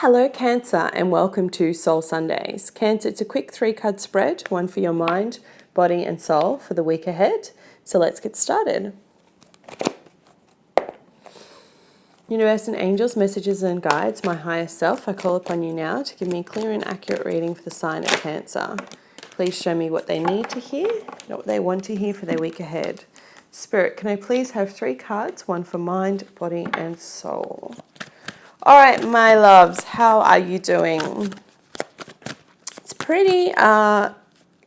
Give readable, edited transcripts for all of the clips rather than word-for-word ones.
Hello Cancer and welcome to Soul Sundays. Cancer, it's a quick 3-card spread, one for your mind, body and soul for the week ahead. So let's get started. Universe and angels, messages and guides, my higher self, I call upon you now to give me a clear and accurate reading for the sign of Cancer. Please show me what they need to hear, not what they want to hear for their week ahead. Spirit, can I please have 3 cards, one for mind, body and soul? All right, my loves, how are you doing? It's pretty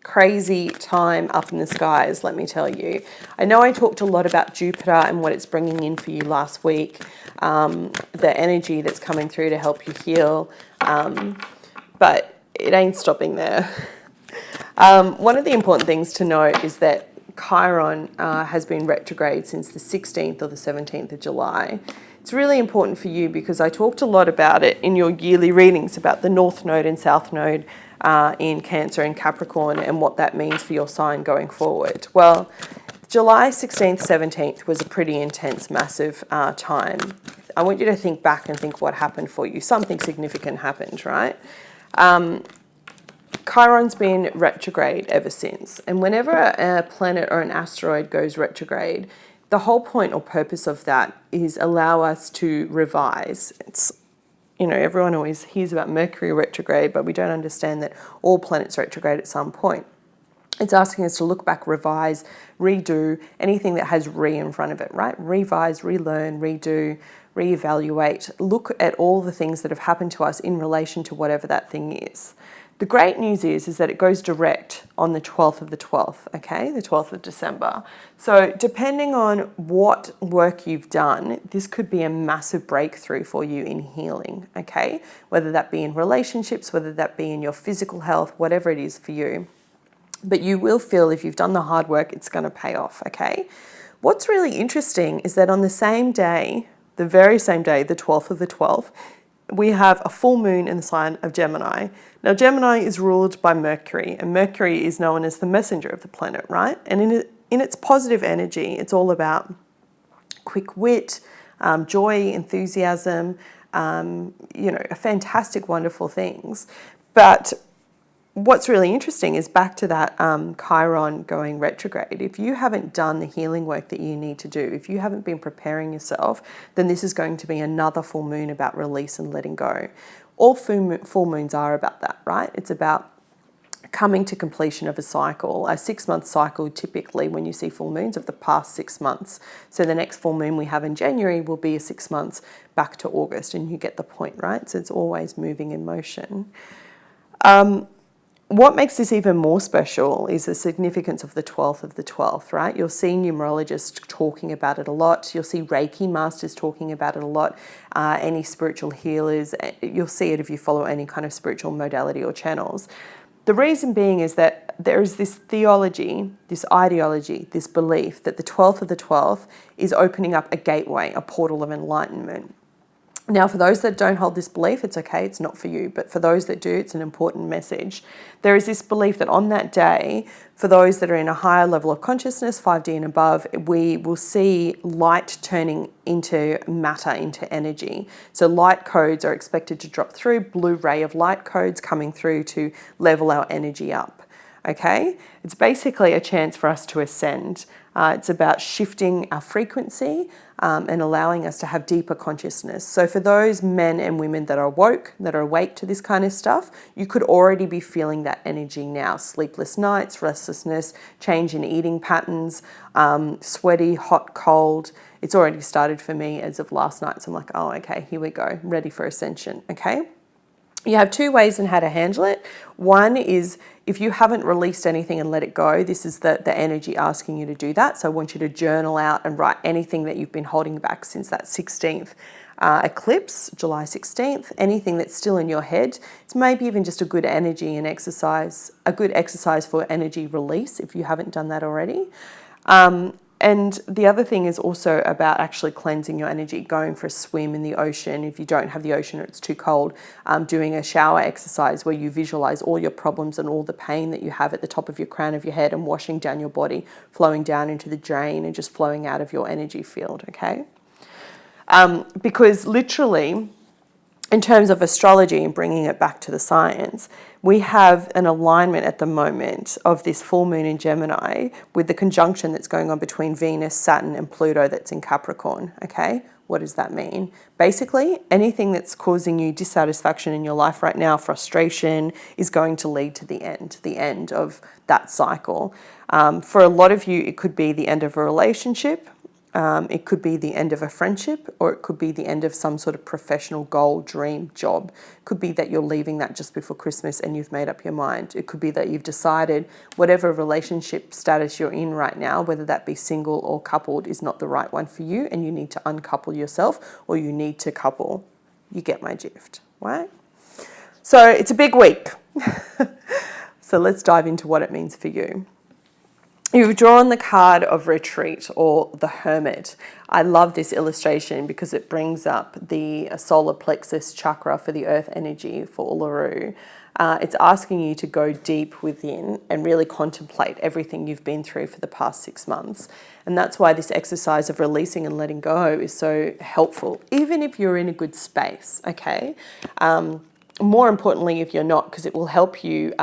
crazy time up in the skies, let me tell you. I know I talked a lot about Jupiter and what it's bringing in for you last week, the energy that's coming through to help you heal, but it ain't stopping there. One of the important things to note is that Chiron has been retrograde since the 16th or the 17th of July. It's really important for you because I talked a lot about it in your yearly readings about the North Node and South Node in Cancer and Capricorn and what that means for your sign going forward. Well, July 16th, 17th was a pretty intense, massive time. I want you to think back and think what happened for you. Something significant happened, right? Chiron's been retrograde ever since. And whenever a planet or an asteroid goes retrograde, the whole point or purpose of that is allow us to revise. It's, you know, everyone always hears about Mercury retrograde, but we don't understand that all planets retrograde at some point. It's asking us to look back, revise, redo, anything that has re in front of it, right? Revise, relearn, redo, reevaluate. Look at all the things that have happened to us in relation to whatever that thing is. The great news is that it goes direct on the 12th of the 12th, okay? The 12th of December. So depending on what work you've done, this could be a massive breakthrough for you in healing, okay? Whether that be in relationships, whether that be in your physical health, whatever it is for you. But you will feel if you've done the hard work, it's going to pay off, okay? What's really interesting is that on the same day, the very same day, the 12th of the 12th, we have a full moon in the sign of Gemini. Now, Gemini is ruled by Mercury, and Mercury is known as the messenger of the planet, right? And in its positive energy, it's all about quick wit, joy, enthusiasm, fantastic, wonderful things. But what's really interesting is back to that Chiron going retrograde. If you haven't done the healing work that you need to do, if you haven't been preparing yourself, then this is going to be another full moon about release and letting go. All full moons are about that, right? It's about coming to completion of a cycle, a 6-month cycle typically when you see full moons of the past 6 months. So the next full moon we have in January will be a 6 months back to August, and you get the point, right? So it's always moving in motion. What makes this even more special is the significance of the 12th of the 12th, right? You'll see numerologists talking about it a lot. You'll see Reiki masters talking about it a lot. Any spiritual healers, you'll see it if you follow any kind of spiritual modality or channels. The reason being is that there is this theology, this ideology, this belief that the 12th of the 12th is opening up a gateway, a portal of enlightenment. Now, for those that don't hold this belief, it's okay, it's not for you. But for those that do, it's an important message. There is this belief that on that day, for those that are in a higher level of consciousness, 5D and above, we will see light turning into matter, into energy. So light codes are expected to drop through, blue ray of light codes coming through to level our energy up. Okay? It's basically a chance for us to ascend. It's about shifting our frequency and allowing us to have deeper consciousness. So for those men and women that are woke, that are awake to this kind of stuff, you could already be feeling that energy now. Sleepless nights, restlessness, change in eating patterns, sweaty, hot, cold. It's already started for me as of last night. So I'm like, oh, okay, here we go. Ready for ascension, okay? You have 2 ways in how to handle it. One is if you haven't released anything and let it go, this is the energy asking you to do that. So I want you to journal out and write anything that you've been holding back since that 16th eclipse, July 16th, anything that's still in your head. It's maybe even just a good energy and exercise, a good exercise for energy release if you haven't done that already. And the other thing is also about actually cleansing your energy, going for a swim in the ocean. If you don't have the ocean or it's too cold, doing a shower exercise where you visualize all your problems and all the pain that you have at the top of your crown of your head and washing down your body, flowing down into the drain and just flowing out of your energy field, okay? Because literally in terms of astrology and bringing it back to the science, we have an alignment at the moment of this full moon in Gemini with the conjunction that's going on between Venus, Saturn, and Pluto that's in Capricorn, okay? What does that mean? Basically, anything that's causing you dissatisfaction in your life right now, frustration, is going to lead to the end of that cycle. For a lot of you, it could be the end of a relationship. It could be the end of a friendship, or it could be the end of some sort of professional goal, dream, job. It could be that you're leaving that just before Christmas and you've made up your mind. It could be that you've decided whatever relationship status you're in right now, whether that be single or coupled, is not the right one for you and you need to uncouple yourself, or you need to couple. You get my drift, right? So it's a big week. So let's dive into what it means for you. You've drawn the card of retreat, or the Hermit. I love this illustration because it brings up the solar plexus chakra for the earth energy for Uluru. It's asking you to go deep within and really contemplate everything you've been through for the past 6 months. And that's why this exercise of releasing and letting go is so helpful, even if you're in a good space, okay? More importantly, if you're not, because it will help you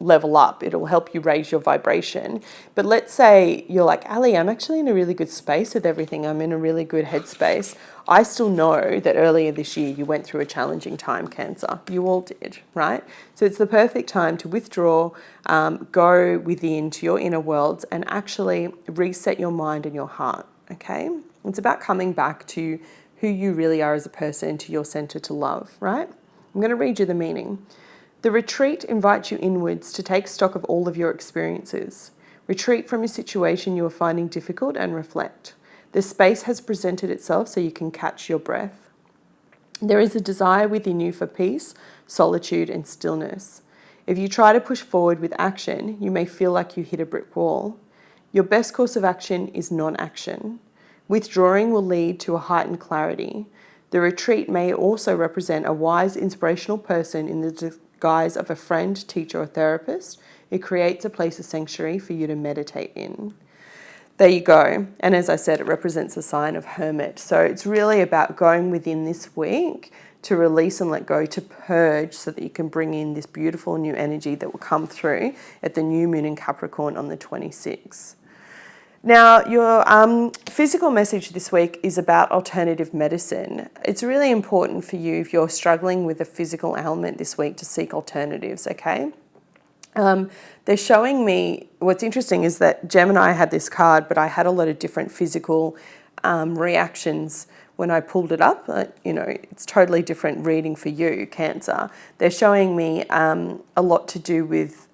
level up. It'll help you raise your vibration. But let's say you're like, Ali, I'm actually in a really good space with everything. I'm in a really good headspace. I still know that earlier this year you went through a challenging time, Cancer. You all did, right? So it's the perfect time to withdraw, go within to your inner worlds and actually reset your mind and your heart, okay? It's about coming back to who you really are as a person, to your center to love, right? I'm going to read you the meaning. The retreat invites you inwards to take stock of all of your experiences. Retreat from a situation you are finding difficult and reflect. The space has presented itself so you can catch your breath. There is a desire within you for peace, solitude, and stillness. If you try to push forward with action, you may feel like you hit a brick wall. Your best course of action is non-action. Withdrawing will lead to a heightened clarity. The retreat may also represent a wise, inspirational person in the disguise of a friend, teacher, or therapist. It creates a place of sanctuary for you to meditate in. There you go. And as I said, it represents the sign of Hermit. So it's really about going within this week to release and let go, to purge, so that you can bring in this beautiful new energy that will come through at the new moon in Capricorn on the 26th. Now, your physical message this week is about alternative medicine. It's really important for you, if you're struggling with a physical ailment this week, to seek alternatives, okay? They're showing me, what's interesting is that Gemini had this card, but I had a lot of different physical reactions when I pulled it up. It's totally different reading for you, Cancer. They're showing me a lot to do with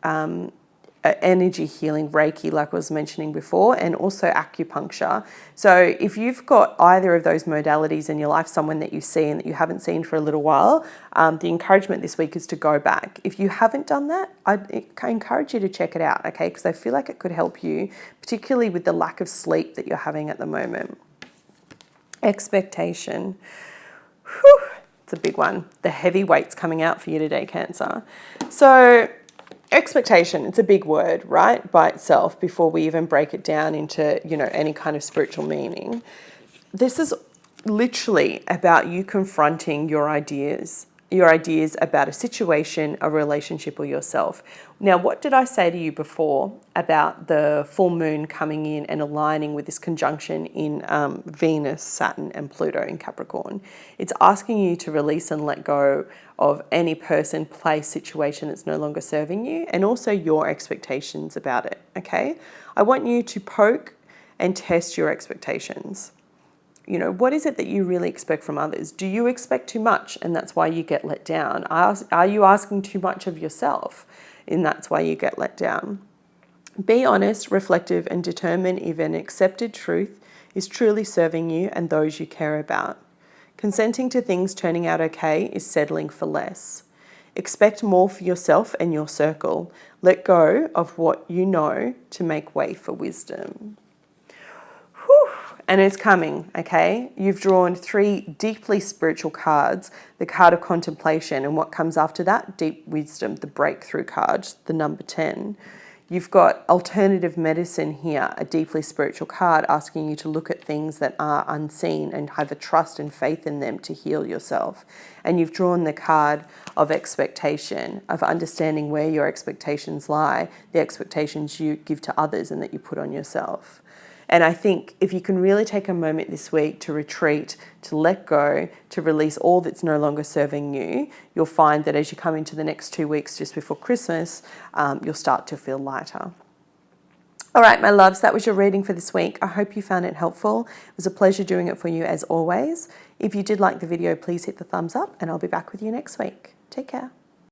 energy healing, Reiki, like I was mentioning before, and also acupuncture. So if you've got either of those modalities in your life, someone that you see and that you haven't seen for a little while, the encouragement this week is to go back. If you haven't done that, I encourage you to check it out, okay? Because I feel like it could help you, particularly with the lack of sleep that you're having at the moment. Expectation. Whew, it's a big one. The heavy weight's coming out for you today, Cancer. So expectation, it's a big word, right, by itself, before we even break it down into, any kind of spiritual meaning. This is literally about you confronting your ideas about a situation, a relationship, or yourself. Now, what did I say to you before about the full moon coming in and aligning with this conjunction in Venus, Saturn, and Pluto in Capricorn? It's asking you to release and let go of any person, place, situation that's no longer serving you, and also your expectations about it, okay? I want you to poke and test your expectations. What is it that you really expect from others? Do you expect too much and that's why you get let down? Are you asking too much of yourself and that's why you get let down? Be honest, reflective, and determine if an accepted truth is truly serving you and those you care about. Consenting to things turning out okay is settling for less. Expect more for yourself and your circle. Let go of what you know to make way for wisdom. And it's coming, okay? You've drawn 3 deeply spiritual cards, the card of contemplation, and what comes after that? Deep wisdom, the breakthrough card, the number 10. You've got alternative medicine here, a deeply spiritual card asking you to look at things that are unseen and have a trust and faith in them to heal yourself. And you've drawn the card of expectation, of understanding where your expectations lie, the expectations you give to others and that you put on yourself. And I think if you can really take a moment this week to retreat, to let go, to release all that's no longer serving you, you'll find that as you come into the next 2 weeks just before Christmas, you'll start to feel lighter. All right, my loves, that was your reading for this week. I hope you found it helpful. It was a pleasure doing it for you as always. If you did like the video, please hit the thumbs up and I'll be back with you next week. Take care.